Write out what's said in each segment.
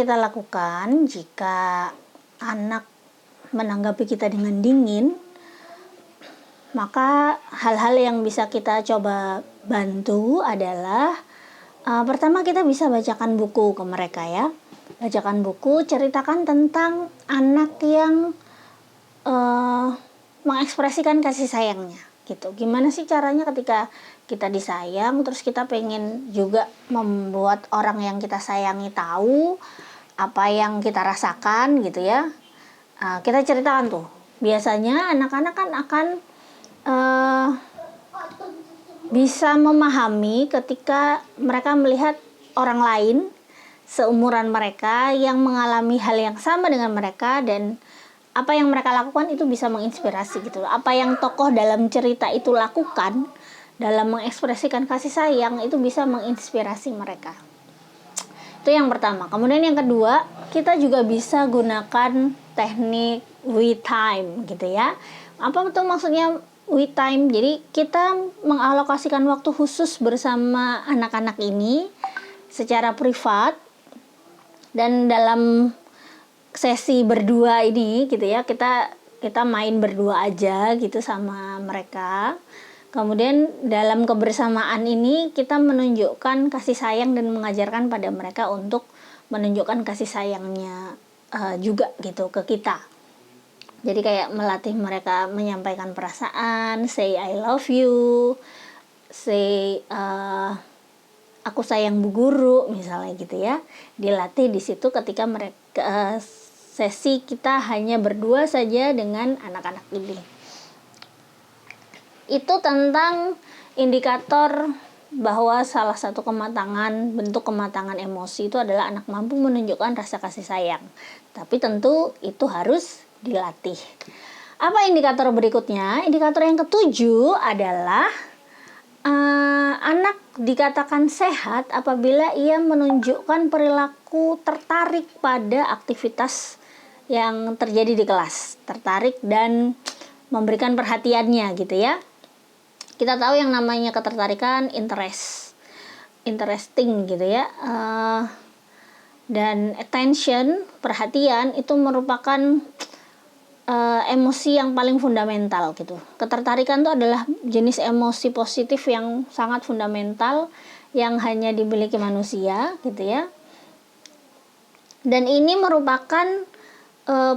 kita lakukan jika anak menanggapi kita dengan dingin, maka hal-hal yang bisa kita coba bantu adalah pertama kita bisa bacakan buku ke mereka ya. Bacakan buku, ceritakan tentang anak yang mengekspresikan kasih sayangnya gitu. Gimana sih caranya ketika kita disayang, terus kita pengen juga membuat orang yang kita sayangi tahu apa yang kita rasakan gitu ya. Kita ceritakan tuh. Biasanya anak-anak kan akan bisa memahami ketika mereka melihat orang lain seumuran mereka yang mengalami hal yang sama dengan mereka, dan apa yang mereka lakukan itu bisa menginspirasi gitu. Apa yang tokoh dalam cerita itu lakukan dalam mengekspresikan kasih sayang itu bisa menginspirasi mereka. Itu yang pertama. Kemudian yang kedua, kita juga bisa gunakan teknik we time gitu ya. Apa itu maksudnya we time? Jadi kita mengalokasikan waktu khusus bersama anak-anak ini secara privat, dan dalam sesi berdua ini gitu ya, kita main berdua aja gitu sama mereka. Kemudian dalam kebersamaan ini kita menunjukkan kasih sayang dan mengajarkan pada mereka untuk menunjukkan kasih sayangnya juga gitu ke kita. Jadi kayak melatih mereka menyampaikan perasaan, say I love you, say aku sayang Bu Guru misalnya gitu ya. Dilatih di situ ketika mereka sesi kita hanya berdua saja dengan anak-anak ini. Itu tentang indikator bahwa salah satu bentuk kematangan emosi itu adalah anak mampu menunjukkan rasa kasih sayang. Tapi tentu itu harus dilatih. Apa indikator berikutnya? Indikator yang ketujuh adalah anak dikatakan sehat apabila ia menunjukkan perilaku tertarik pada aktivitas yang terjadi di kelas, tertarik dan memberikan perhatiannya gitu ya. Kita tahu yang namanya ketertarikan, interesting gitu ya, dan attention, perhatian itu merupakan emosi yang paling fundamental gitu. Ketertarikan itu adalah jenis emosi positif yang sangat fundamental yang hanya dimiliki manusia gitu ya. Dan ini merupakan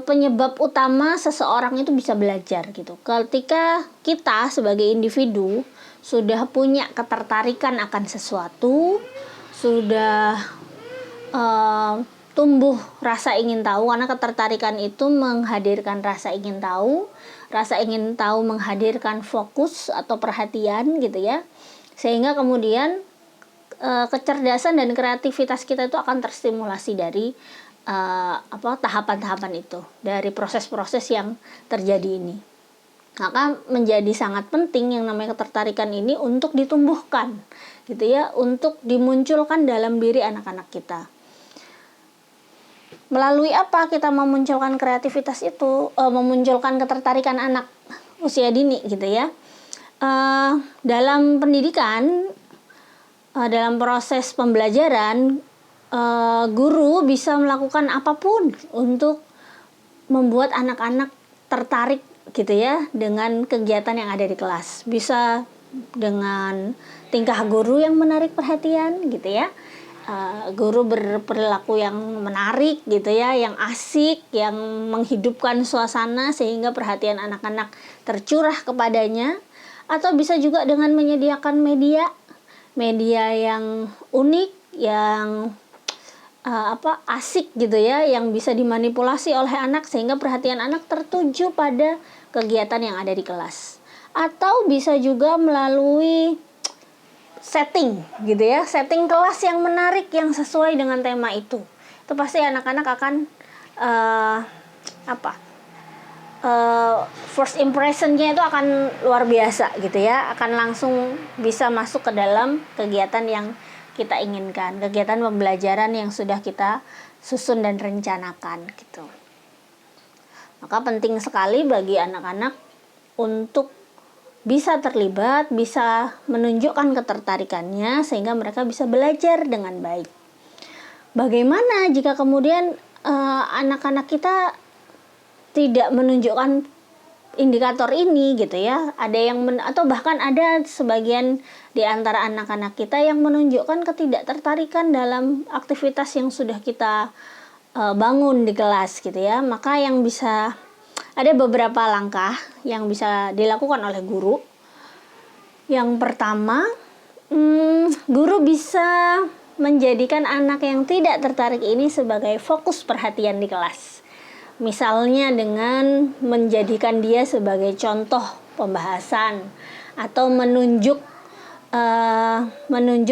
penyebab utama seseorang itu bisa belajar gitu. Ketika kita sebagai individu sudah punya ketertarikan akan sesuatu, sudah tumbuh rasa ingin tahu, karena ketertarikan itu menghadirkan rasa ingin tahu menghadirkan fokus atau perhatian gitu ya, sehingga kemudian kecerdasan dan kreativitas kita itu akan terstimulasi dari tahapan-tahapan itu, dari proses-proses yang terjadi ini. Maka menjadi sangat penting yang namanya ketertarikan ini untuk ditumbuhkan gitu ya, untuk dimunculkan dalam diri anak-anak kita. Melalui apa kita memunculkan kreativitas itu, memunculkan ketertarikan anak usia dini gitu ya. Dalam pendidikan, dalam proses pembelajaran, guru bisa melakukan apapun untuk membuat anak-anak tertarik gitu ya dengan kegiatan yang ada di kelas. Bisa dengan tingkah guru yang menarik perhatian gitu ya, guru berperilaku yang menarik gitu ya, yang asik, yang menghidupkan suasana sehingga perhatian anak-anak tercurah kepadanya. Atau bisa juga dengan menyediakan media yang unik, yang asik gitu ya, yang bisa dimanipulasi oleh anak sehingga perhatian anak tertuju pada kegiatan yang ada di kelas. Atau bisa juga melalui setting gitu ya, setting kelas yang menarik yang sesuai dengan tema itu pasti anak-anak akan first impression-nya itu akan luar biasa gitu ya, akan langsung bisa masuk ke dalam kegiatan yang kita inginkan, kegiatan pembelajaran yang sudah kita susun dan rencanakan gitu. Maka penting sekali bagi anak-anak untuk bisa terlibat, bisa menunjukkan ketertarikannya sehingga mereka bisa belajar dengan baik. bagaimana jika kemudian anak-anak kita tidak menunjukkan indikator ini gitu ya? Ada yang atau bahkan ada sebagian di antara anak-anak kita yang menunjukkan ketidaktertarikan dalam aktivitas yang sudah kita bangun di kelas gitu ya. Maka yang bisa, ada beberapa langkah yang bisa dilakukan oleh guru. Yang pertama, guru bisa menjadikan anak yang tidak tertarik ini sebagai fokus perhatian di kelas. Misalnya dengan menjadikan dia sebagai contoh pembahasan atau menunjuk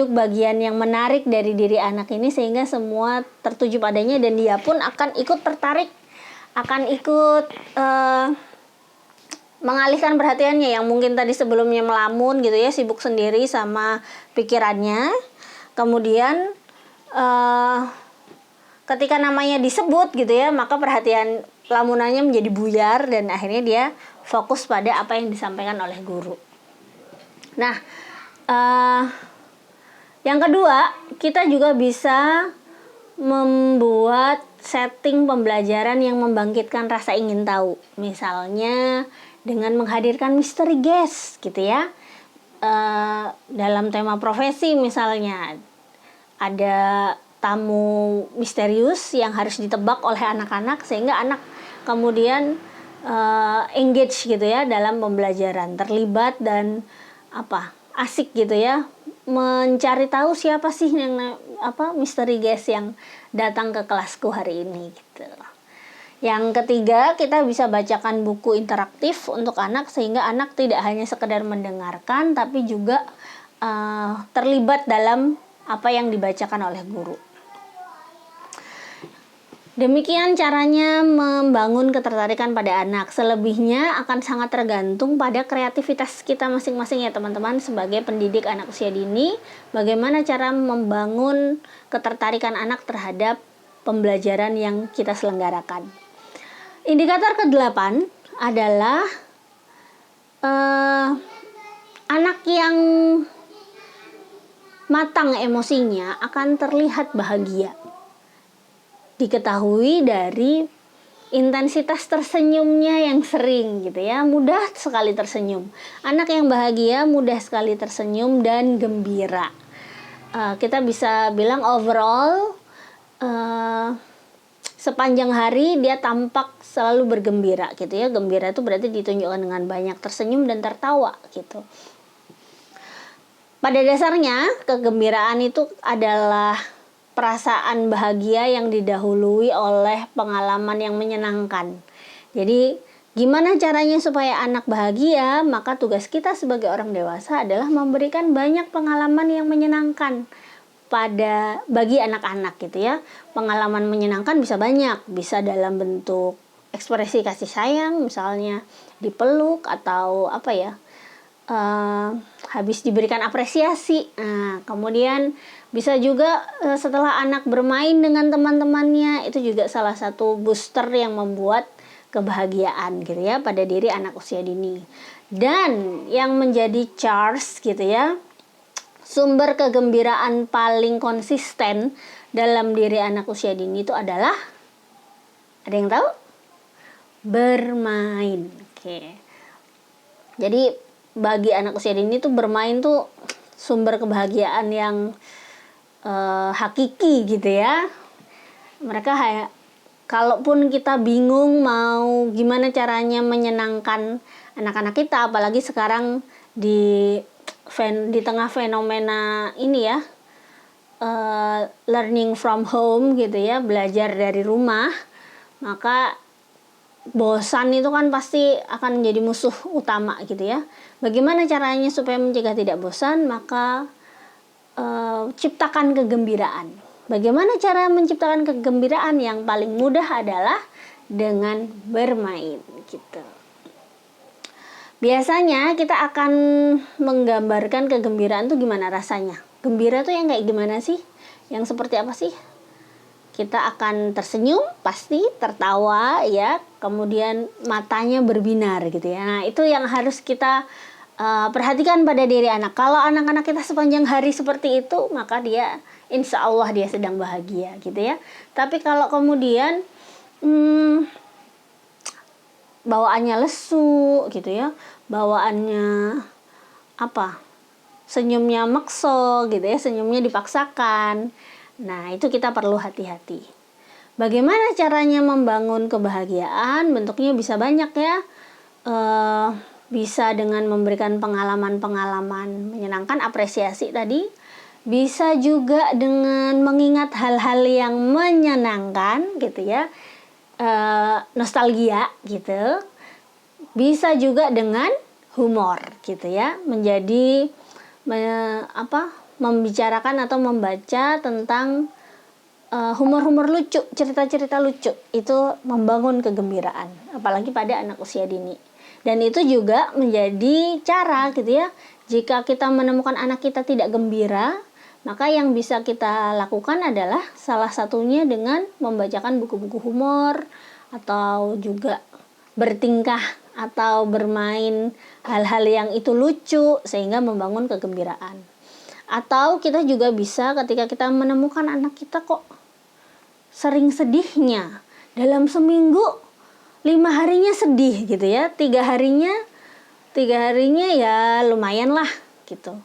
bagian yang menarik dari diri anak ini sehingga semua tertuju padanya dan dia pun akan ikut tertarik, akan ikut mengalihkan perhatiannya yang mungkin tadi sebelumnya melamun gitu ya, sibuk sendiri sama pikirannya. Kemudian ketika namanya disebut gitu ya, maka perhatian lamunannya menjadi buyar dan akhirnya dia fokus pada apa yang disampaikan oleh guru. Nah, yang kedua, kita juga bisa membuat setting pembelajaran yang membangkitkan rasa ingin tahu. Misalnya dengan menghadirkan mystery guest gitu ya. Dalam tema profesi misalnya ada tamu misterius yang harus ditebak oleh anak-anak sehingga anak kemudian engage gitu ya dalam pembelajaran, terlibat dan asik gitu ya mencari tahu siapa sih yang mystery guest yang datang ke kelasku hari ini gitu. Yang ketiga, kita bisa bacakan buku interaktif untuk anak sehingga anak tidak hanya sekedar mendengarkan tapi juga terlibat dalam apa yang dibacakan oleh guru. Demikian caranya membangun ketertarikan pada anak. Selebihnya akan sangat tergantung pada kreativitas kita masing-masing ya teman-teman sebagai pendidik anak usia dini. Bagaimana cara membangun ketertarikan anak terhadap pembelajaran yang kita selenggarakan. Indikator ke-8 adalah anak yang matang emosinya akan terlihat bahagia. Diketahui dari intensitas tersenyumnya yang sering gitu ya, mudah sekali tersenyum. Anak yang bahagia mudah sekali tersenyum dan gembira. Kita bisa bilang overall sepanjang hari dia tampak selalu bergembira gitu ya. Gembira itu berarti ditunjukkan dengan banyak tersenyum dan tertawa gitu. Pada dasarnya kegembiraan itu adalah perasaan bahagia yang didahului oleh pengalaman yang menyenangkan. Jadi gimana caranya supaya anak bahagia? Maka tugas kita sebagai orang dewasa adalah memberikan banyak pengalaman yang menyenangkan bagi anak-anak gitu ya. Pengalaman menyenangkan bisa banyak, bisa dalam bentuk ekspresi kasih sayang, misalnya dipeluk atau habis diberikan apresiasi. Nah, kemudian bisa juga setelah anak bermain dengan teman-temannya, itu juga salah satu booster yang membuat kebahagiaan gitu ya pada diri anak usia dini. Dan yang menjadi charge gitu ya, sumber kegembiraan paling konsisten dalam diri anak usia dini itu adalah, ada yang tahu? Bermain. Oke. Jadi bagi anak usia dini tuh bermain tuh sumber kebahagiaan yang hakiki gitu ya. Mereka kalaupun kita bingung mau gimana caranya menyenangkan anak-anak kita, apalagi sekarang di tengah fenomena ini ya, learning from home gitu ya, belajar dari rumah, maka bosan itu kan pasti akan menjadi musuh utama gitu ya. Bagaimana caranya supaya mencegah tidak bosan? Maka ciptakan kegembiraan. Bagaimana cara menciptakan kegembiraan? Yang paling mudah adalah dengan bermain gitu. Biasanya kita akan menggambarkan kegembiraan tuh gimana rasanya. Gembira tuh yang kayak gimana sih? Yang seperti apa sih? Kita akan tersenyum, pasti tertawa ya, kemudian matanya berbinar gitu ya. Nah, itu yang harus kita perhatikan pada diri anak. Kalau anak-anak kita sepanjang hari seperti itu, maka dia insya Allah dia sedang bahagia gitu ya. Tapi kalau kemudian bawaannya lesu gitu ya, bawaannya senyumnya makso gitu ya, senyumnya dipaksakan, nah itu kita perlu hati-hati. Bagaimana caranya membangun kebahagiaan? Bentuknya bisa banyak ya. Bisa dengan memberikan pengalaman-pengalaman menyenangkan, apresiasi tadi. Bisa juga dengan mengingat hal-hal yang menyenangkan gitu ya, nostalgia gitu. Bisa juga dengan humor gitu ya, menjadi membicarakan atau membaca tentang humor-humor lucu, cerita-cerita lucu. Itu membangun kegembiraan, apalagi pada anak usia dini. Dan itu juga menjadi cara gitu ya, jika kita menemukan anak kita tidak gembira, maka yang bisa kita lakukan adalah salah satunya dengan membacakan buku-buku humor, atau juga bertingkah atau bermain hal-hal yang itu lucu sehingga membangun kegembiraan. Atau kita juga bisa ketika kita menemukan anak kita kok sering sedihnya, dalam seminggu 5 harinya sedih gitu ya, 3 harinya ya lumayan lah gitu.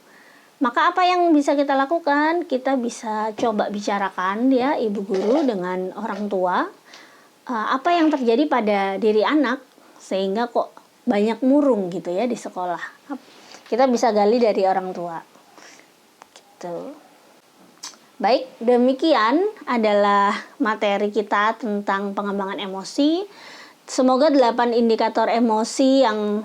Maka apa yang bisa kita lakukan? Kita bisa coba bicarakan ya, ibu guru dengan orang tua, apa yang terjadi pada diri anak sehingga kok banyak murung gitu ya di sekolah. Kita bisa gali dari orang tua gitu. Baik, demikian adalah materi kita tentang pengembangan emosi. Semoga 8 indikator emosi yang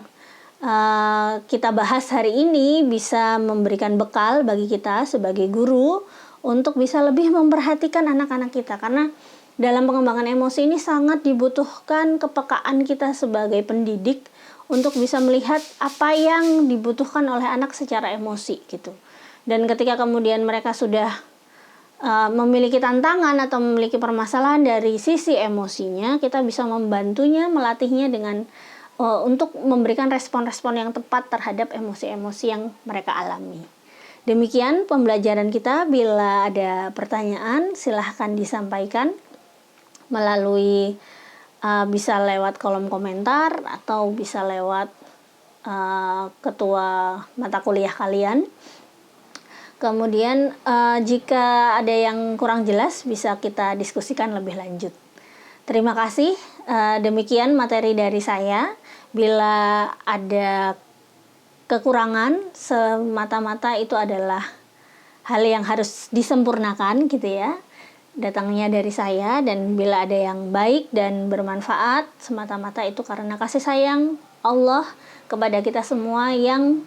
kita bahas hari ini bisa memberikan bekal bagi kita sebagai guru untuk bisa lebih memperhatikan anak-anak kita. Karena dalam pengembangan emosi ini sangat dibutuhkan kepekaan kita sebagai pendidik untuk bisa melihat apa yang dibutuhkan oleh anak secara emosi gitu. Dan ketika kemudian mereka sudah memiliki tantangan atau memiliki permasalahan dari sisi emosinya, kita bisa membantunya, melatihnya dengan untuk memberikan respon-respon yang tepat terhadap emosi-emosi yang mereka alami. Demikian pembelajaran kita. Bila ada pertanyaan, silahkan disampaikan melalui bisa lewat kolom komentar atau bisa lewat ketua mata kuliah kalian. Kemudian jika ada yang kurang jelas bisa kita diskusikan lebih lanjut. Terima kasih. Demikian materi dari saya. Bila ada kekurangan, semata-mata itu adalah hal yang harus disempurnakan gitu ya. Datangnya dari saya, dan bila ada yang baik dan bermanfaat, semata-mata itu karena kasih sayang Allah kepada kita semua yang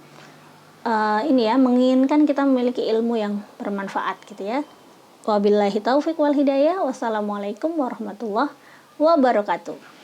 menginginkan kita memiliki ilmu yang bermanfaat gitu ya. Wabillahi taufik wal hidayah. Wassalamualaikum warahmatullahi wabarakatuh.